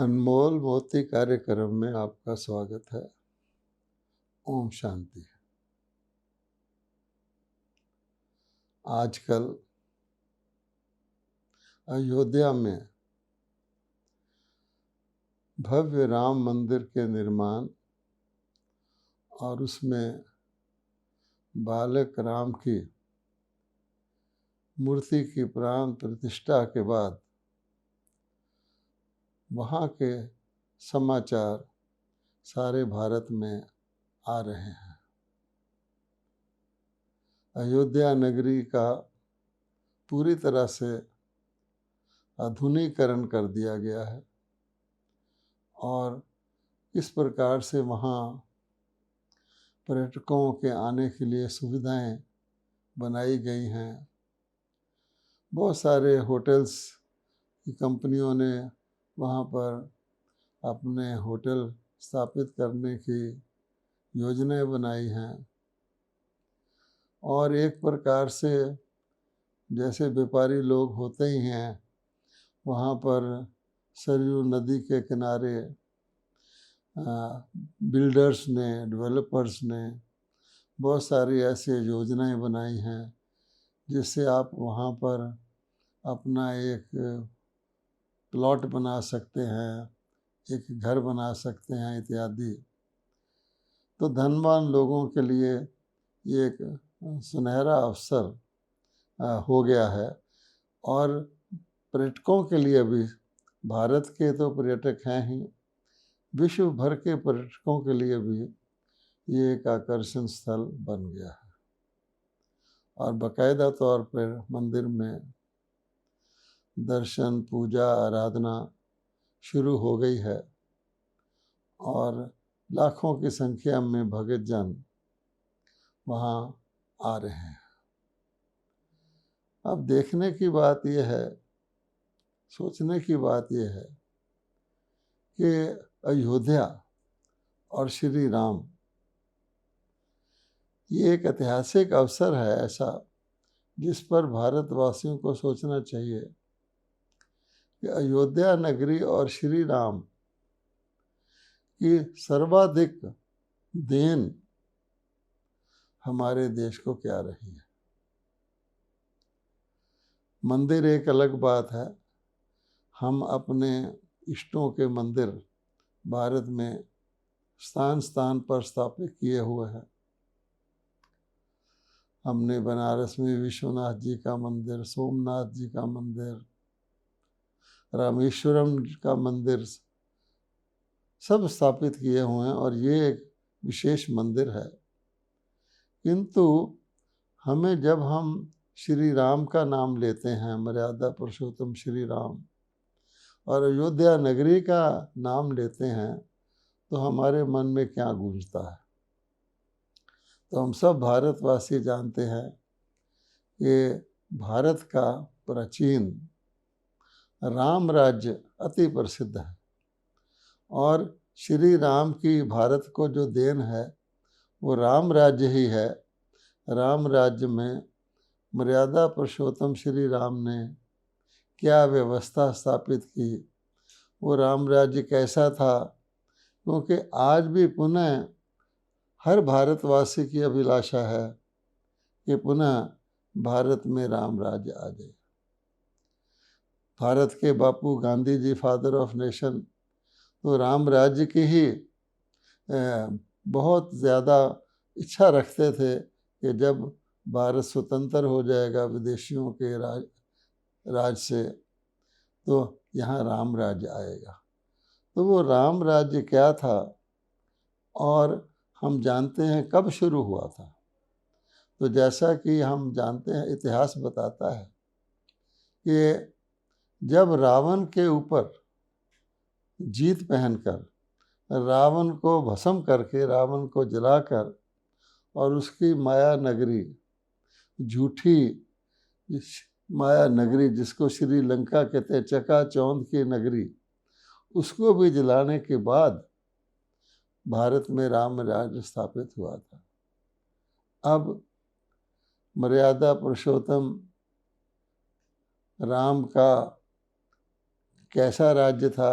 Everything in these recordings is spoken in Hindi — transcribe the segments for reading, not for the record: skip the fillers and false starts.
अनमोल मोती कार्यक्रम में आपका स्वागत है। ओम शांति। आजकल अयोध्या में भव्य राम मंदिर के निर्माण और उसमें बालक राम की मूर्ति की प्राण प्रतिष्ठा के बाद वहाँ के समाचार सारे भारत में आ रहे हैं। अयोध्या नगरी का पूरी तरह से आधुनिकीकरण कर दिया गया है और इस प्रकार से वहाँ पर्यटकों के आने के लिए सुविधाएं बनाई गई हैं। बहुत सारे होटल्स की कंपनियों ने वहाँ पर अपने होटल स्थापित करने की योजनाएं बनाई हैं और एक प्रकार से जैसे व्यापारी लोग होते ही हैं, वहाँ पर सरयू नदी के किनारे बिल्डर्स ने, डेवलपर्स ने बहुत सारी ऐसी योजनाएं बनाई हैं जिससे आप वहाँ पर अपना एक प्लॉट बना सकते हैं, एक घर बना सकते हैं इत्यादि। तो धनवान लोगों के लिए ये एक सुनहरा अवसर हो गया है और पर्यटकों के लिए भी, भारत के तो पर्यटक हैं ही, विश्व भर के पर्यटकों के लिए भी ये एक आकर्षण स्थल बन गया है और बाकायदा तौर पर मंदिर में दर्शन, पूजा, आराधना शुरू हो गई है और लाखों की संख्या में भक्त जन वहाँ आ रहे हैं। अब देखने की बात यह है, सोचने की बात यह है कि अयोध्या और श्री राम ये एक ऐतिहासिक अवसर है ऐसा जिस पर भारतवासियों को सोचना चाहिए कि अयोध्या नगरी और श्री राम की सर्वाधिक देन हमारे देश को क्या रही है। मंदिर एक अलग बात है, हम अपने इष्टों के मंदिर भारत में स्थान स्थान पर स्थापित किए हुए हैं। हमने बनारस में विश्वनाथ जी का मंदिर, सोमनाथ जी का मंदिर, रामेश्वरम का मंदिर सब स्थापित किए हुए हैं और ये एक विशेष मंदिर है। किंतु हमें जब हम श्री राम का नाम लेते हैं, मर्यादा पुरुषोत्तम श्री राम, और अयोध्या नगरी का नाम लेते हैं तो हमारे मन में क्या गूंजता है। तो हम सब भारतवासी जानते हैं कि भारत का प्राचीन राम राज्य अति प्रसिद्ध है और श्री राम की भारत को जो देन है वो राम राज्य ही है। राम राज्य में मर्यादा पुरुषोत्तम श्री राम ने क्या व्यवस्था स्थापित की, वो राम राज्य कैसा था, क्योंकि आज भी पुनः हर भारतवासी की अभिलाषा है कि पुनः भारत में राम राज्य आ जाए। भारत के बापू Gandhi ji, father of nation, तो राम राज्य की ही बहुत ज़्यादा इच्छा रखते थे कि जब भारत स्वतंत्र हो जाएगा विदेशियों के राज से तो यहाँ राम राज्य आएगा। तो वो राम राज्य क्या था और हम जानते हैं कब शुरू हुआ था। तो जैसा कि हम जानते हैं, इतिहास बताता है कि जब रावण के ऊपर जीत पहनकर, रावण को भस्म करके, रावण को जलाकर और उसकी माया नगरी, झूठी माया नगरी जिसको श्रीलंका कहते हैं, चकाचौंध की नगरी, उसको भी जलाने के बाद भारत में राम राज्य स्थापित हुआ था। अब मर्यादा पुरुषोत्तम राम का कैसा राज्य था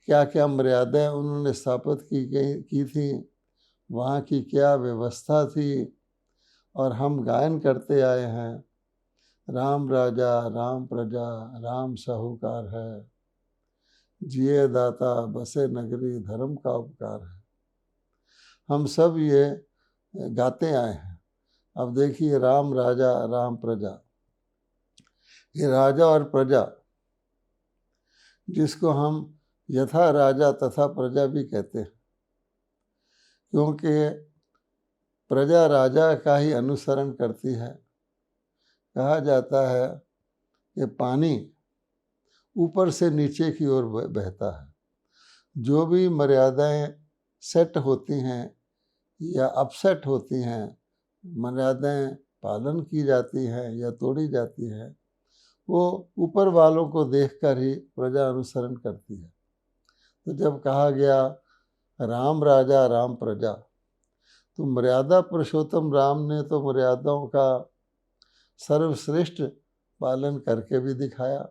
क्या क्या मर्यादाएं उन्होंने स्थापित की थी, वहाँ की क्या व्यवस्था थी, और हम गायन करते आए हैं, राम राजा राम प्रजा राम साहूकार है, जिए दाता बसे नगरी धर्म का उपकार है। हम सब ये गाते आए हैं। अब देखिए, राम राजा राम प्रजा, ये राजा और प्रजा, जिसको हम यथा राजा तथा प्रजा भी कहते हैं, क्योंकि प्रजा राजा का ही अनुसरण करती है। कहा जाता है कि पानी ऊपर से नीचे की ओर बहता है। जो भी मर्यादाएं सेट होती हैं या अपसेट होती हैं, मर्यादाएं पालन की जाती हैं या तोड़ी जाती हैं, वो ऊपर वालों को देखकर ही प्रजा अनुसरण करती है। तो जब कहा गया राम राजा राम प्रजा, तो मर्यादा पुरुषोत्तम राम ने तो मर्यादाओं का सर्वश्रेष्ठ पालन करके भी दिखाया,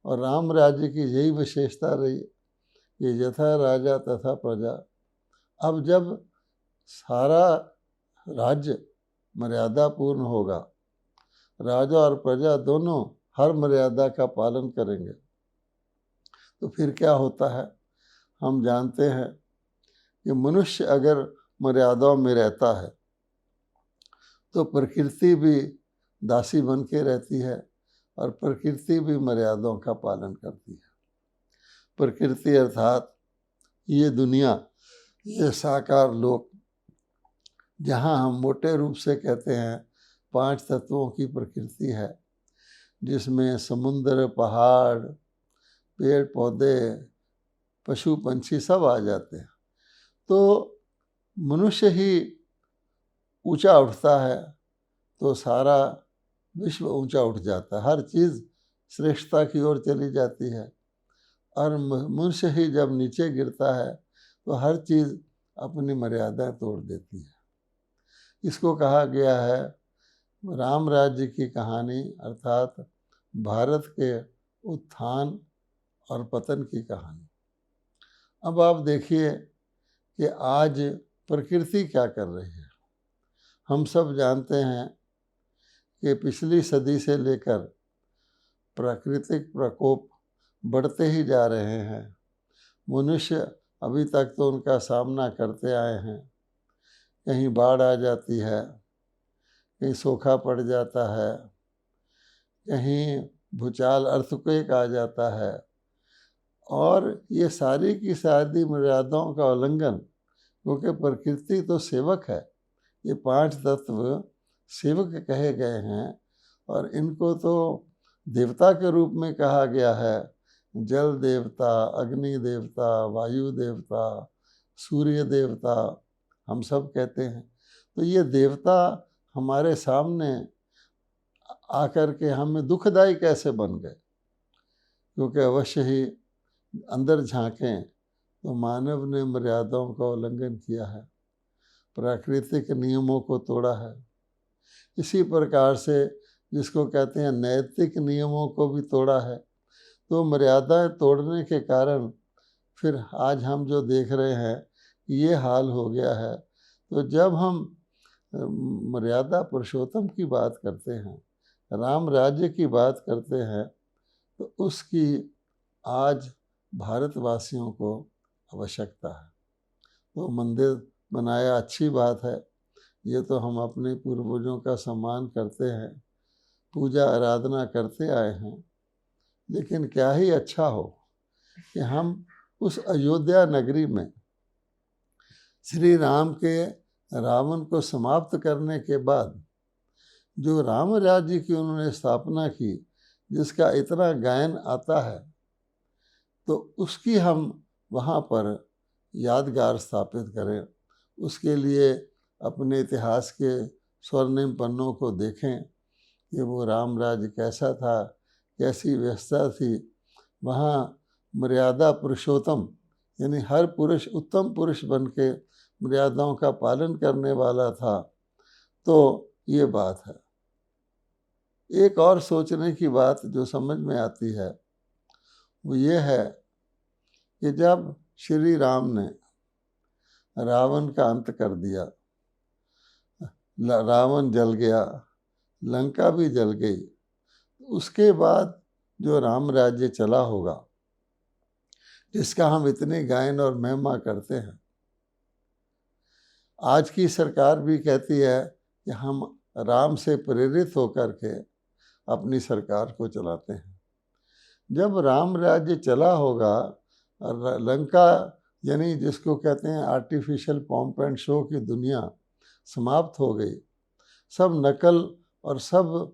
और राम राज्य की यही विशेषता रही कि यथा राजा तथा प्रजा। अब जब सारा राज्य मर्यादा पूर्ण होगा, राजा और प्रजा दोनों हर मर्यादा का पालन करेंगे, तो फिर क्या होता है? हम जानते हैं कि मनुष्य अगर मर्यादाओं में रहता है तो प्रकृति भी दासी बन के रहती है, और प्रकृति भी मर्यादाओं का पालन करती है। प्रकृति अर्थात ये दुनिया, ये साकार लोक, जहाँ हम मोटे रूप से कहते हैं 5 तत्वों की प्रकृति है, जिसमें समुद्र, पहाड़, पेड़ पौधे, पशु पंछी सब आ जाते हैं। तो मनुष्य ही ऊंचा उठता है तो सारा विश्व ऊंचा उठ जाता है, हर चीज़ श्रेष्ठता की ओर चली जाती है। और मनुष्य ही जब नीचे गिरता है तो हर चीज़ अपनी मर्यादाएं तोड़ देती है। इसको कहा गया है राम राज्य की कहानी, अर्थात भारत के उत्थान और पतन की कहानी। अब आप देखिए कि आज प्रकृति क्या कर रही है। हम सब जानते हैं कि पिछली सदी से लेकर प्राकृतिक प्रकोप बढ़ते ही जा रहे हैं। मनुष्य अभी तक तो उनका सामना करते आए हैं। कहीं बाढ़ आ जाती है, कहीं सूखा पड़ जाता है, कहीं भूचाल अर्थक्वेक आ जाता है, और ये सारी की सारी मर्यादाओं का उल्लंघन, क्योंकि प्रकृति तो सेवक है। ये 5 तत्व सेवक कहे गए हैं, और इनको तो देवता के रूप में कहा गया है। जल देवता, अग्नि देवता, वायु देवता, सूर्य देवता, हम सब कहते हैं। तो ये देवता हमारे सामने आकर के हमें दुखदाई कैसे बन गए? क्योंकि अवश्य ही अंदर झांकें तो मानव ने मर्यादाओं का उल्लंघन किया है, प्राकृतिक नियमों को तोड़ा है। इसी प्रकार से जिसको कहते हैं नैतिक नियमों को भी तोड़ा है। तो मर्यादाएं तोड़ने के कारण फिर आज हम जो देख रहे हैं ये हाल हो गया है। तो जब हम मर्यादा पुरुषोत्तम की बात करते हैं, राम राज्य की बात करते हैं, तो उसकी आज भारतवासियों को आवश्यकता है। तो मंदिर बनाया अच्छी बात है, ये तो हम अपने पूर्वजों का सम्मान करते हैं, पूजा आराधना करते आए हैं। लेकिन क्या ही अच्छा हो कि हम उस अयोध्या नगरी में श्री राम के रावण को समाप्त करने के बाद जो राम राज्य की उन्होंने स्थापना की, जिसका इतना गायन आता है, तो उसकी हम वहाँ पर यादगार स्थापित करें। उसके लिए अपने इतिहास के स्वर्णिम पन्नों को देखें कि वो राम राज्य कैसा था, कैसी व्यवस्था थी। वहाँ मर्यादा पुरुषोत्तम, यानी हर पुरुष उत्तम पुरुष बन के मर्यादाओं का पालन करने वाला था। तो ये बात है। एक और सोचने की बात जो समझ में आती है वो ये है कि जब श्री राम ने रावण का अंत कर दिया, रावण जल गया, लंका भी जल गई, उसके बाद जो राम राज्य चला होगा, जिसका हम इतने गायन और महिमा करते हैं, आज की सरकार भी कहती है कि हम राम से प्रेरित होकर के अपनी सरकार को चलाते हैं। जब राम राज्य चला होगा और लंका यानी जिसको कहते हैं आर्टिफिशियल पॉम्प एंड शो की दुनिया समाप्त हो गई, सब नकल और सब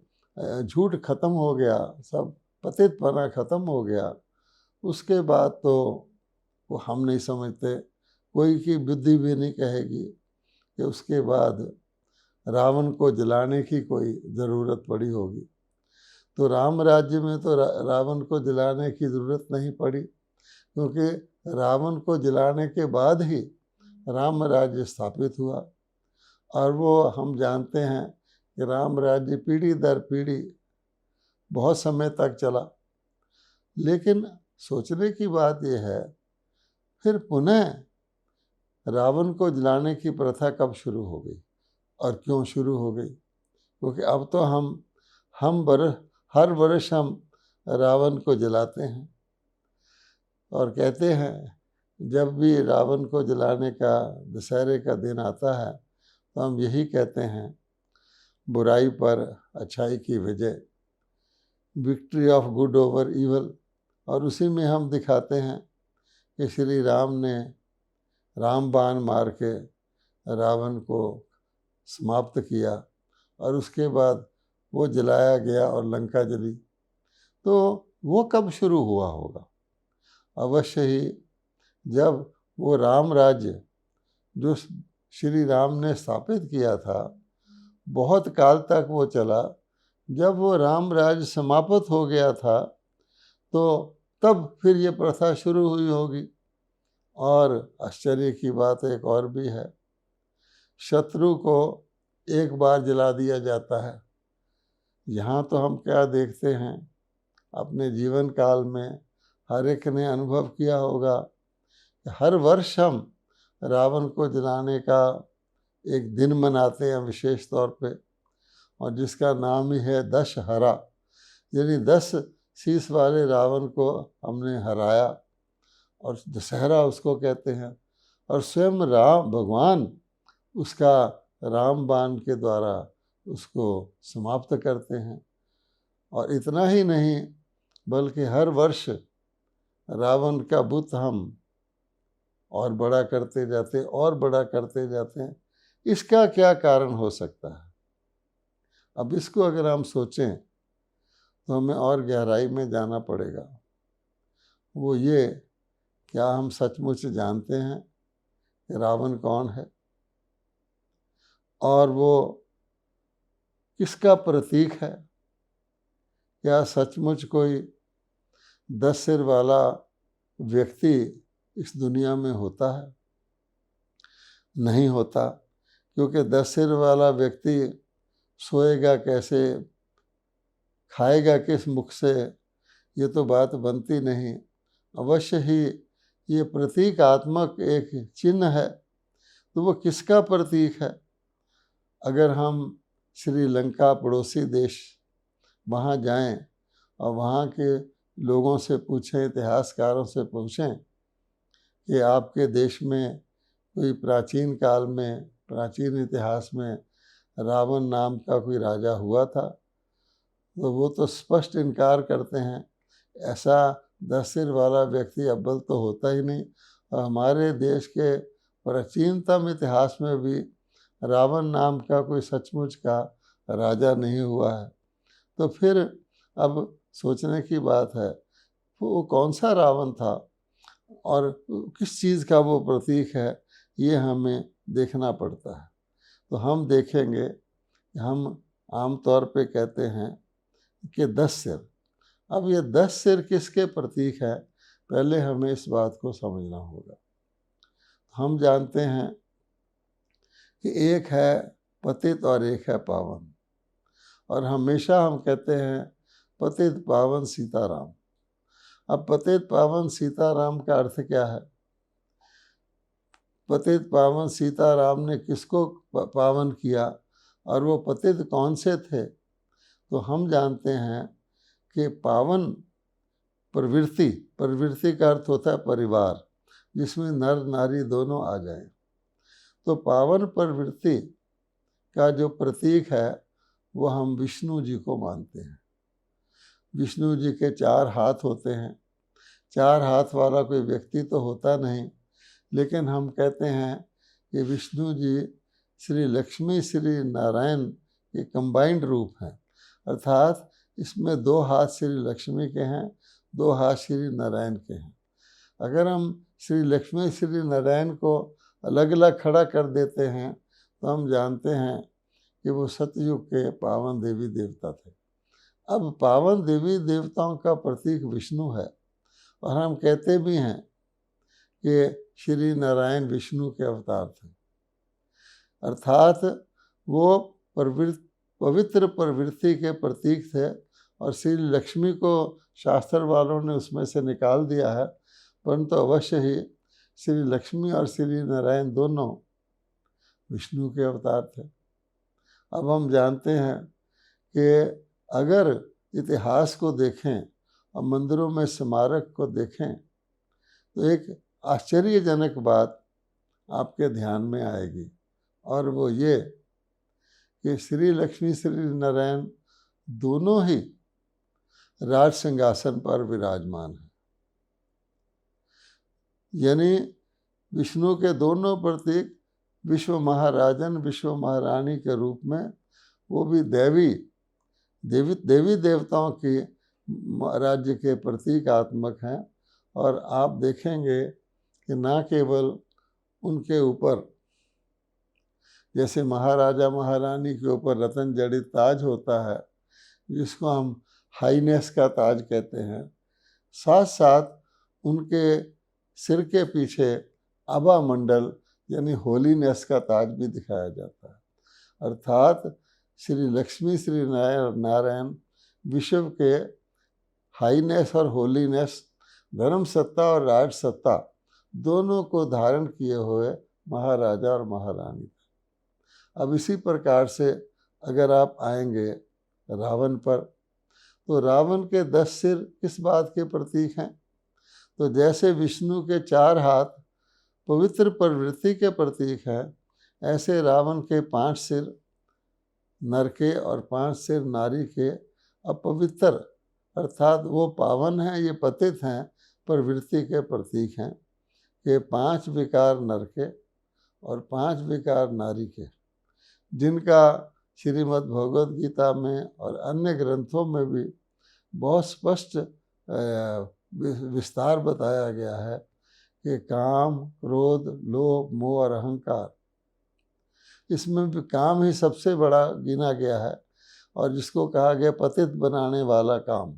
झूठ खत्म हो गया, सब पतितपना खत्म हो गया, उसके बाद तो वो हम नहीं समझते, कोई की बुद्धि भी नहीं कहेगी कि उसके बाद रावण को जलाने की कोई ज़रूरत पड़ी होगी। तो राम राज्य में तो रावण को जलाने की ज़रूरत नहीं पड़ी, क्योंकि रावण को जलाने के बाद ही राम राज्य स्थापित हुआ। और वो हम जानते हैं कि राम राज्य पीढ़ी दर पीढ़ी बहुत समय तक चला। लेकिन सोचने की बात यह है, फिर पुनः रावण को जलाने की प्रथा कब शुरू हो गई और क्यों शुरू हो गई? क्योंकि अब तो हर वर्ष हम रावण को जलाते हैं और कहते हैं जब भी रावण को जलाने का दशहरे का दिन आता है तो हम यही कहते हैं, बुराई पर अच्छाई की विजय, victory of good over evil. और उसी में हम दिखाते हैं कि श्री राम ने रामबाण मार के रावण को समाप्त किया और उसके बाद वो जलाया गया और लंका जली। तो वो कब शुरू हुआ होगा? अवश्य ही जब वो राम राज्य जो श्री राम ने स्थापित किया था, बहुत काल तक वो चला। जब वो राम राज्य समाप्त हो गया था तो तब फिर ये प्रथा शुरू हुई होगी। और आश्चर्य की बात एक और भी है, शत्रु को एक बार जला दिया जाता है। यहाँ तो हम क्या देखते हैं, अपने जीवन काल में हर एक ने अनुभव किया होगा कि हर वर्ष हम रावण को जलाने का एक दिन मनाते हैं विशेष तौर पे, और जिसका नाम ही है दशहरा, यानी 10 शीश वाले रावण को हमने हराया और दशहरा उसको कहते हैं। और स्वयं राम भगवान उसका रामबाण के द्वारा उसको समाप्त करते हैं। और इतना ही नहीं, बल्कि हर वर्ष रावण का बुत हम और बड़ा करते जाते और बड़ा करते जाते हैं। इसका क्या कारण हो सकता है? अब इसको अगर हम सोचें तो हमें और गहराई में जाना पड़ेगा। वो ये, क्या हम सचमुच जानते हैं कि रावण कौन है और वो किसका प्रतीक है? क्या सचमुच कोई 10 सिर वाला व्यक्ति इस दुनिया में होता है? नहीं होता, क्योंकि 10 सिर वाला व्यक्ति सोएगा कैसे, खाएगा किस मुख से, ये तो बात बनती नहीं। अवश्य ही ये प्रतीकात्मक एक चिन्ह है। तो वो किसका प्रतीक है? अगर हम श्रीलंका पड़ोसी देश वहाँ जाएं और वहाँ के लोगों से पूछें, इतिहासकारों से पूछें कि आपके देश में कोई प्राचीन काल में, प्राचीन इतिहास में रावण नाम का कोई राजा हुआ था, तो वो तो स्पष्ट इनकार करते हैं। ऐसा 10 सिर वाला व्यक्ति अव्वल तो होता ही नहीं, और हमारे देश के प्राचीनतम इतिहास में भी रावण नाम का कोई सचमुच का राजा नहीं हुआ है। तो फिर अब सोचने की बात है, वो कौन सा रावण था और किस चीज़ का वो प्रतीक है, ये हमें देखना पड़ता है। तो हम देखेंगे, हम आम तौर पे कहते हैं कि 10 सिर। अब ये 10 सिर किसके प्रतीक है, पहले हमें इस बात को समझना होगा। हम जानते हैं कि एक है पतित और एक है पावन, और हमेशा हम कहते हैं पतित पावन सीताराम। अब पतित पावन सीताराम का अर्थ क्या है? पतित पावन सीताराम ने किसको पावन किया और वो पतित कौन से थे? तो हम जानते हैं कि पावन प्रवृत्ति, प्रवृत्ति का अर्थ होता है परिवार, जिसमें नर नारी दोनों आ जाए। तो पावन प्रवृत्ति का जो प्रतीक है वो हम विष्णु जी को मानते हैं। विष्णु जी के 4 हाथ होते हैं। 4 हाथ वाला कोई व्यक्ति तो होता नहीं, लेकिन हम कहते हैं कि विष्णु जी श्री लक्ष्मी श्री नारायण के कंबाइंड रूप हैं, अर्थात इसमें 2 हाथ श्री लक्ष्मी के हैं, 2 हाथ श्री नारायण के हैं। अगर हम श्री लक्ष्मी श्री नारायण को अलग अलग खड़ा कर देते हैं तो हम जानते हैं कि वो सतयुग के पावन देवी देवता थे। अब पावन देवी देवताओं का प्रतीक विष्णु है, और हम कहते भी हैं कि श्री नारायण विष्णु के अवतार थे, अर्थात वो पवित्र प्रवृत्ति के प्रतीक थे। और श्री लक्ष्मी को शास्त्र वालों ने उसमें से निकाल दिया है, परंतु अवश्य ही श्री लक्ष्मी और श्री नारायण दोनों विष्णु के अवतार थे। अब हम जानते हैं कि अगर इतिहास को देखें और मंदिरों में स्मारक को देखें तो एक आश्चर्यजनक बात आपके ध्यान में आएगी, और वो ये कि श्री लक्ष्मी श्री नारायण दोनों ही राज सिंहासन पर विराजमान हैं। यानी विष्णु के दोनों प्रतीक विश्व महाराजन विश्व महारानी के रूप में, वो भी देवी देवताओं की राज्य के प्रतीकात्मक हैं। और आप देखेंगे कि ना केवल उनके ऊपर, जैसे महाराजा महारानी के ऊपर रतन जड़ित ताज होता है जिसको हम हाईनेस का ताज कहते हैं, साथ साथ उनके सिर के पीछे आभा मंडल यानी होलीनेस का ताज भी दिखाया जाता है। अर्थात श्री लक्ष्मी श्री नारायण विश्व के हाईनेस और होलीनेस, धर्म सत्ता और राज सत्ता दोनों को धारण किए हुए महाराजा और महारानी। अब इसी प्रकार से अगर आप आएंगे रावण पर, तो रावण के 10 सिर किस बात के प्रतीक हैं? तो जैसे विष्णु के 4 हाथ पवित्र प्रवृत्ति के प्रतीक हैं, ऐसे रावण के 5 सिर नर के और 5 सिर नारी के अपवित्र, अर्थात वो पावन हैं, ये पतित हैं, प्रवृत्ति के प्रतीक हैं कि 5 विकार नर के और 5 विकार नारी के, जिनका श्रीमद् भगवद गीता में और अन्य ग्रंथों में भी बहुत स्पष्ट विस्तार बताया गया है कि काम, क्रोध, लोभ, मोह और अहंकार, इसमें भी काम ही सबसे बड़ा गिना गया है, और जिसको कहा गया पतित बनाने वाला काम,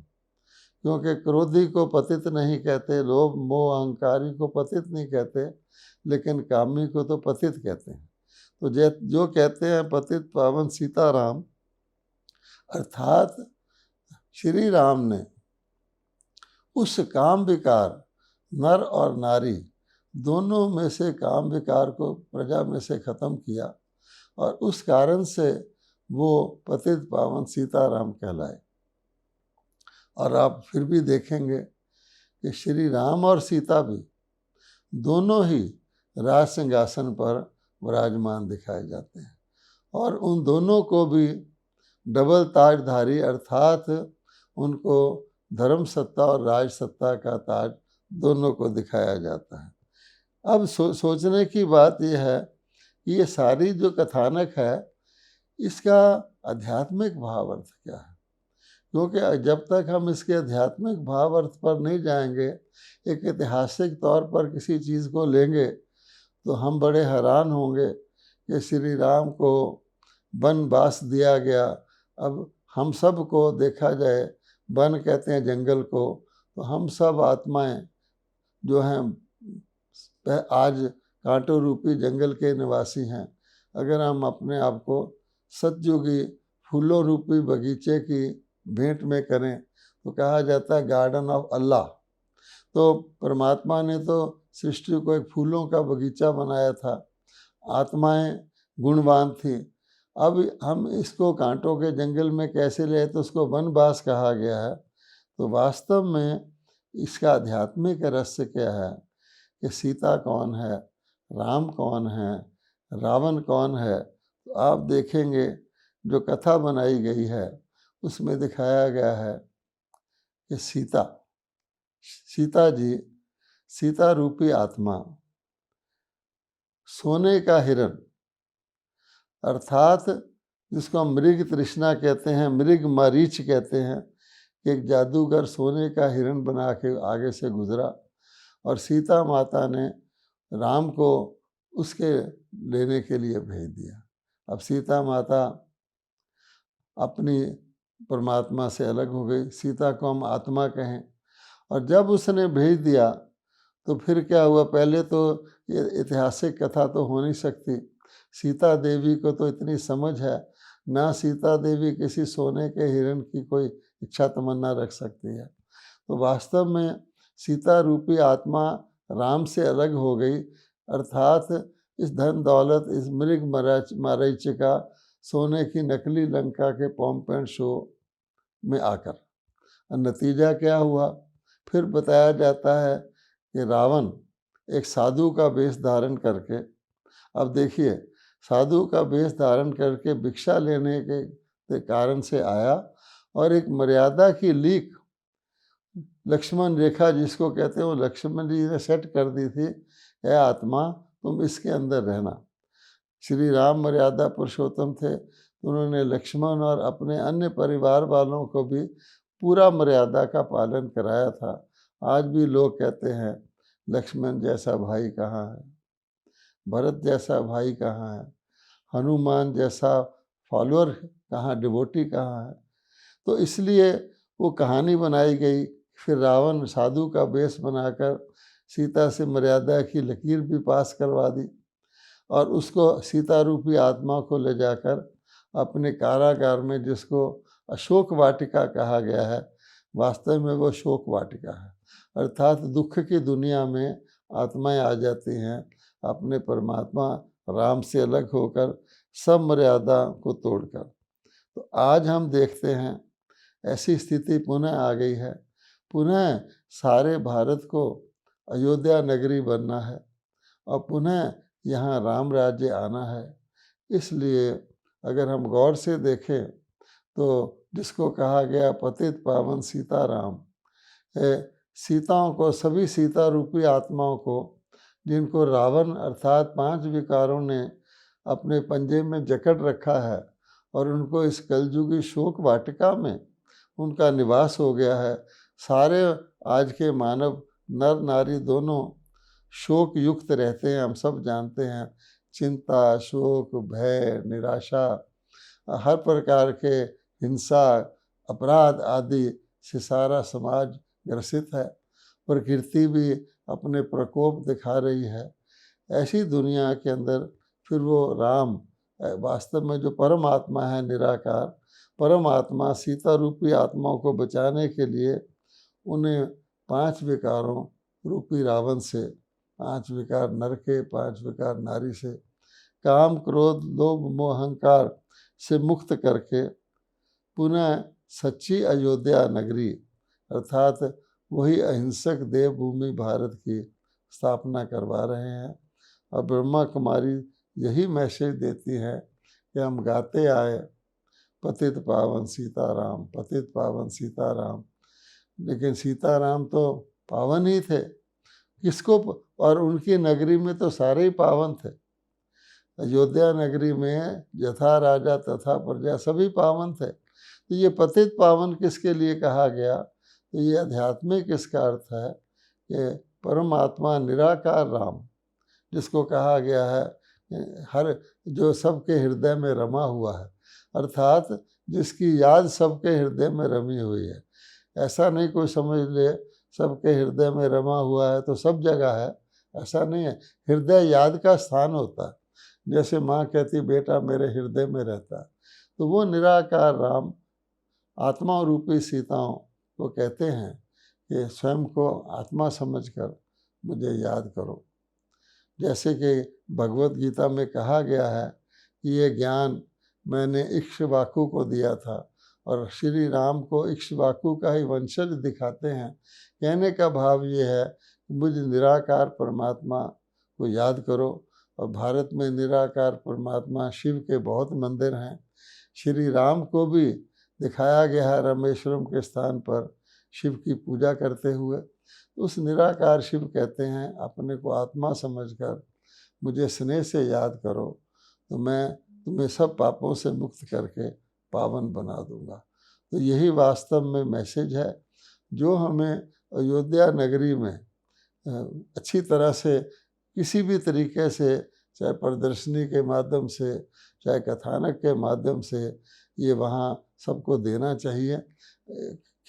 क्योंकि क्रोधी को पतित नहीं कहते, लोभ मोह अहंकारी को पतित नहीं कहते, लेकिन कामी को तो पतित कहते हैं। तो जो कहते हैं पतित पावन सीताराम, अर्थात श्री राम ने उस काम विकार नर और नारी दोनों में से काम विकार को प्रजा में से खत्म किया, और उस कारण से वो पतित पावन सीताराम कहलाए। और आप फिर भी देखेंगे कि श्री राम और सीता भी दोनों ही राज सिंहासन पर विराजमान दिखाए जाते हैं, और उन दोनों को भी डबल ताजधारी, अर्थात उनको धर्म सत्ता और राज सत्ता का ताज दोनों को दिखाया जाता है। अब सोचने की बात यह है कि ये सारी जो कथानक है इसका आध्यात्मिक भाव अर्थ क्या है, क्योंकि जब तक हम इसके आध्यात्मिक भाव अर्थ पर नहीं जाएंगे, एक ऐतिहासिक तौर पर किसी चीज़ को लेंगे, तो हम बड़े हैरान होंगे कि श्री राम को वनवास दिया गया। अब हम सब को देखा जाए, वन कहते हैं जंगल को, तो हम सब आत्माएं जो हैं आज कांटों रूपी जंगल के निवासी हैं। अगर हम अपने आप को सतयुगी फूलों रूपी बगीचे की भेंट में करें तो कहा जाता है गार्डन ऑफ अल्लाह, तो परमात्मा ने तो सृष्टि को एक फूलों का बगीचा बनाया था, आत्माएं गुणवान थी। अब हम इसको कांटों के जंगल में कैसे ले, तो उसको वनवास कहा गया है। तो वास्तव में इसका आध्यात्मिक रहस्य क्या है कि सीता कौन है, राम कौन है, रावण कौन है। तो आप देखेंगे जो कथा बनाई गई है उसमें दिखाया गया है कि सीता जी, सीता रूपी आत्मा, सोने का हिरण, अर्थात जिसको हम मृग तृष्णा कहते हैं, मृग मरीच कहते हैं, कि एक जादूगर सोने का हिरण बना के आगे से गुजरा और सीता माता ने राम को उसके लेने के लिए भेज दिया। अब सीता माता अपनी परमात्मा से अलग हो गई, सीता को हम आत्मा कहें, और जब उसने भेज दिया तो फिर क्या हुआ। पहले तो ये ऐतिहासिक कथा तो हो नहीं सकती, सीता देवी को तो इतनी समझ है ना, सीता देवी किसी सोने के हिरण की कोई इच्छा तमन्ना रख सकती है। तो वास्तव में सीता रूपी आत्मा राम से अलग हो गई, अर्थात इस धन दौलत, इस मृग मरीचिका, सोने की नकली लंका के पॉम्प एंड शो में आकर नतीजा क्या हुआ। फिर बताया जाता है कि रावण एक साधु का वेश धारण करके, अब देखिए, साधु का वेश धारण करके भिक्षा लेने के कारण से आया और एक मर्यादा की लीक, लक्ष्मण रेखा जिसको कहते हैं, वो लक्ष्मण जी ने सेट कर दी थी, है आत्मा तुम इसके अंदर रहना। श्री राम मर्यादा पुरुषोत्तम थे, तो उन्होंने लक्ष्मण और अपने अन्य परिवार वालों को भी पूरा मर्यादा का पालन कराया था। आज भी लोग कहते हैं लक्ष्मण जैसा भाई कहाँ है, भरत जैसा भाई कहाँ है, हनुमान जैसा फॉलोअर कहाँ, डिवोटी कहाँ है। तो इसलिए वो कहानी बनाई गई। फिर रावण साधु का वेश बनाकर सीता से मर्यादा की लकीर भी पास करवा दी और उसको सीता रूपी आत्मा को ले जाकर अपने कारागार में, जिसको अशोक वाटिका कहा गया है, वास्तव में वो शोक वाटिका है, अर्थात दुख की दुनिया में आत्माएं आ जाती हैं अपने परमात्मा राम से अलग होकर, सब मर्यादा को तोड़कर। तो आज हम देखते हैं ऐसी स्थिति पुनः आ गई है, पुनः सारे भारत को अयोध्या नगरी बनना है और पुनः यहाँ राम राज्य आना है। इसलिए अगर हम गौर से देखें तो जिसको कहा गया पतित पावन सीताराम, सीताओं को, सभी सीता रूपी आत्माओं को, जिनको रावण अर्थात 5 विकारों ने अपने पंजे में जकड़ रखा है और उनको इस कलयुगी शोक वाटिका में उनका निवास हो गया है। सारे आज के मानव, नर नारी दोनों शोक युक्त रहते हैं, हम सब जानते हैं। चिंता, शोक, भय, निराशा, हर प्रकार के हिंसा, अपराध आदि से सारा समाज ग्रसित है। प्रकृति भी अपने प्रकोप दिखा रही है। ऐसी दुनिया के अंदर फिर वो राम, वास्तव में जो परमात्मा है, निराकार परमात्मा, सीता रूपी आत्माओं को बचाने के लिए उन्हें 5 विकारों रूपी रावण से, 5 विकार नर के, 5 विकार नारी से, काम, क्रोध, लोभ, मोह, अहंकार से मुक्त करके पुनः सच्ची अयोध्या नगरी अर्थात वही अहिंसक देवभूमि भारत की स्थापना करवा रहे हैं। और ब्रह्मा कुमारी यही मैसेज देती है कि हम गाते आए पतित पावन सीताराम, पतित पावन सीताराम। लेकिन सीताराम तो पावन ही थे, किसको, और उनकी नगरी में तो सारे ही पावन थे। अयोध्या नगरी में यथा राजा तथा प्रजा, सभी पावन थे। तो ये पतित पावन किसके लिए कहा गया, तो ये आध्यात्मिक इसका अर्थ है कि परमात्मा निराकार राम, जिसको कहा गया है हर, जो सबके हृदय में रमा हुआ है, अर्थात जिसकी याद सबके हृदय में रमी हुई है। ऐसा नहीं कोई समझ ले सबके हृदय में रमा हुआ है तो सब जगह है, ऐसा नहीं है। हृदय याद का स्थान होता है। जैसे माँ कहती बेटा मेरे हृदय में रहता है, तो वो निराकार राम आत्मा रूपी सीताओं को कहते हैं कि स्वयं को आत्मा समझकर मुझे याद करो। जैसे कि भगवत गीता में कहा गया है कि ये ज्ञान मैंने इक्ष्वाकु को दिया था, और श्री राम को इक्ष्वाकु का ही वंशज दिखाते हैं। कहने का भाव ये है कि मुझ निराकार परमात्मा को याद करो। और भारत में निराकार परमात्मा शिव के बहुत मंदिर हैं। श्री राम को भी दिखाया गया है रामेश्वरम के स्थान पर शिव की पूजा करते हुए। उस निराकार शिव कहते हैं, अपने को आत्मा समझकर मुझे स्नेह से याद करो तो मैं तुम्हें सब पापों से मुक्त करके पावन बना दूंगा। तो यही वास्तव में मैसेज है जो हमें अयोध्या नगरी में अच्छी तरह से किसी भी तरीके से, चाहे प्रदर्शनी के माध्यम से, चाहे कथानक के माध्यम से, ये वहाँ सबको देना चाहिए।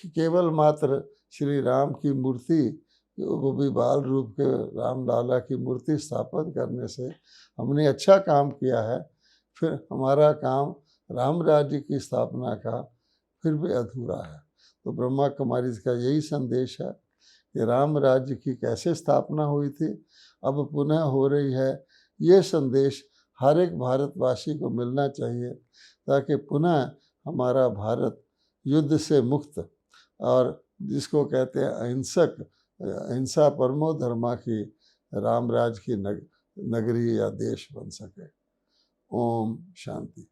केवल मात्र श्री राम की मूर्ति, वो भी बाल रूप के राम लाला की मूर्ति स्थापित करने से हमने अच्छा काम किया है, फिर हमारा काम राम राज्य की स्थापना का फिर भी अधूरा है। तो ब्रह्मा कुमारी का यही संदेश है कि राम राज्य की कैसे स्थापना हुई थी, अब पुनः हो रही है। ये संदेश हर एक भारतवासी को मिलना चाहिए ताकि पुनः हमारा भारत युद्ध से मुक्त, और जिसको कहते हैं अहिंसक, अहिंसा परमो धर्मा की राम राज की नगरी या देश बन सके। ओम शांति।